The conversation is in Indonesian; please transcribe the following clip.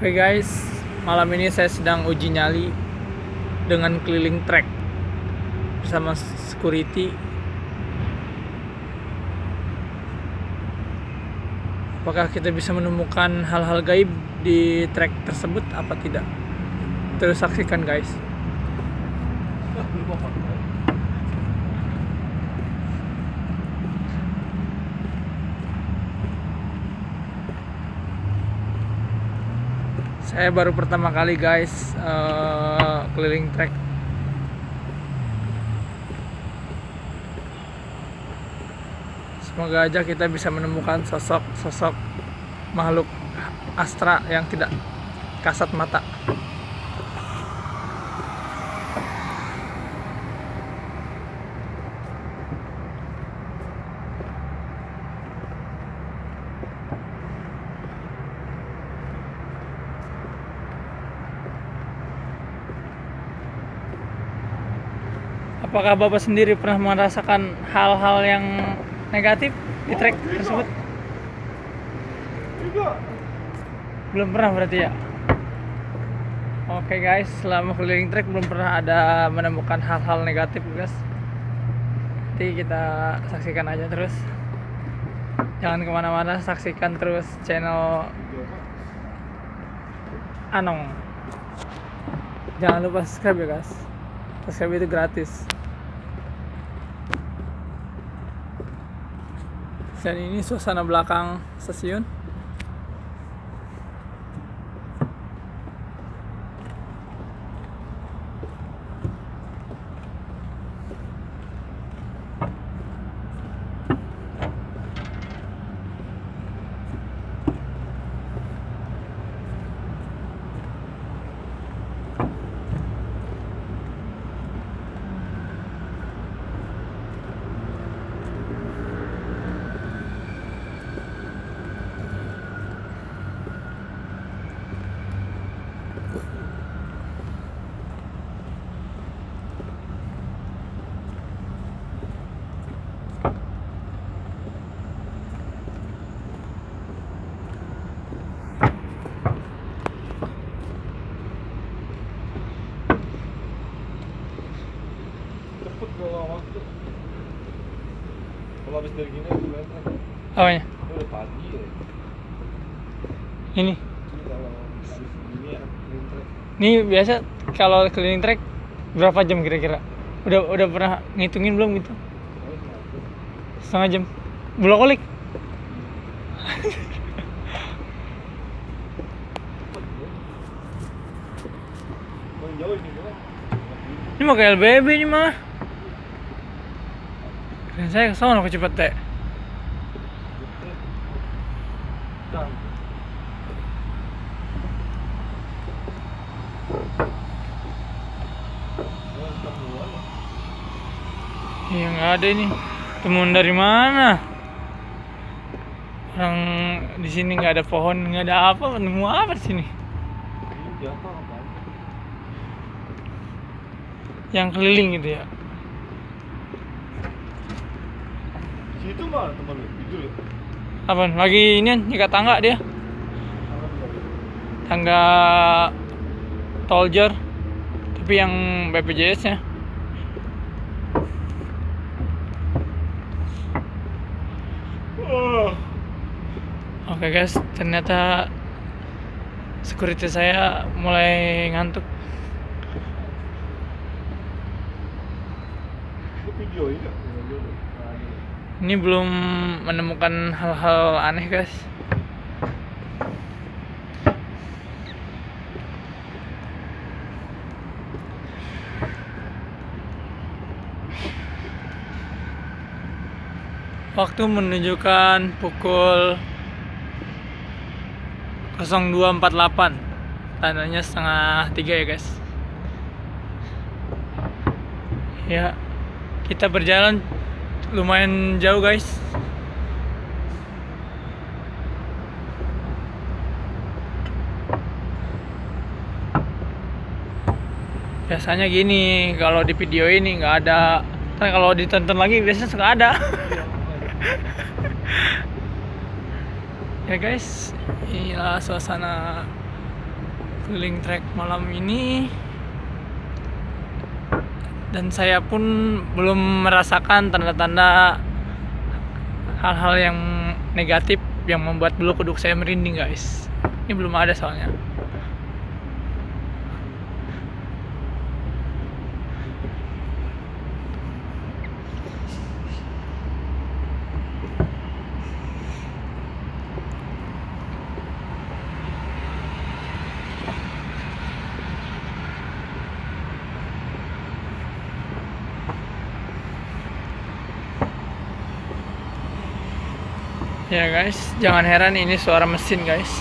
Oke guys, malam ini saya sedang uji nyali dengan keliling trek bersama security. Apakah kita bisa menemukan hal-hal gaib di trek tersebut apa tidak? Terus saksikan guys. Saya baru pertama kali guys keliling trek. Semoga aja kita bisa menemukan sosok makhluk astra yang tidak kasat mata. Apakah Bapak sendiri pernah merasakan hal-hal yang negatif di trek tersebut? Belum pernah berarti ya? Oke guys, selama keliling trek belum pernah ada menemukan hal-hal negatif guys. Nanti kita saksikan aja terus. Jangan kemana-mana, saksikan terus channel Anong. Jangan lupa subscribe ya guys. Subscribe itu gratis. Dan ini suasana belakang stasiun. Cepet kalau waktu. Kalau habis dari gini sebenarnya Apanya? udah pagi ya. Ini. Ini kalau habis gini ya trek. Ini biasa kalau keliling trek berapa jam kira-kira? Udah pernah ngitungin belum gitu? Setengah jam. Bolak-balik. Paling jauh ini gua. Ini mah kayak LBB ini mah. Dan saya kesana ke Cipete. Iya nggak ada ini. Temuan dari mana? Orang di sini nggak ada pohon, nggak ada apa, nemu apa di sini? Ini apa apaan? Yang keliling gitu ya. Situ mah teman lu tidur ya. Apaan? Lagi ini nyikat tangga dia. Tangga Toljer. Tapi yang BPJS-nya. Oke guys, ternyata security saya mulai ngantuk. Lu video ini enggak? Ini belum menemukan hal-hal aneh guys. Waktu menunjukkan pukul 02.48. Tandanya setengah 3 ya guys. Ya, kita berjalan lumayan jauh guys. Biasanya gini, kalau di video ini nggak ada. Kan kalau ditonton lagi biasanya suka ada. Ya guys, inilah suasana keliling trek malam ini, dan saya pun belum merasakan tanda-tanda hal-hal yang negatif yang membuat bulu kuduk saya merinding guys. Ini belum ada soalnya. Ya guys, jangan heran ini suara mesin guys.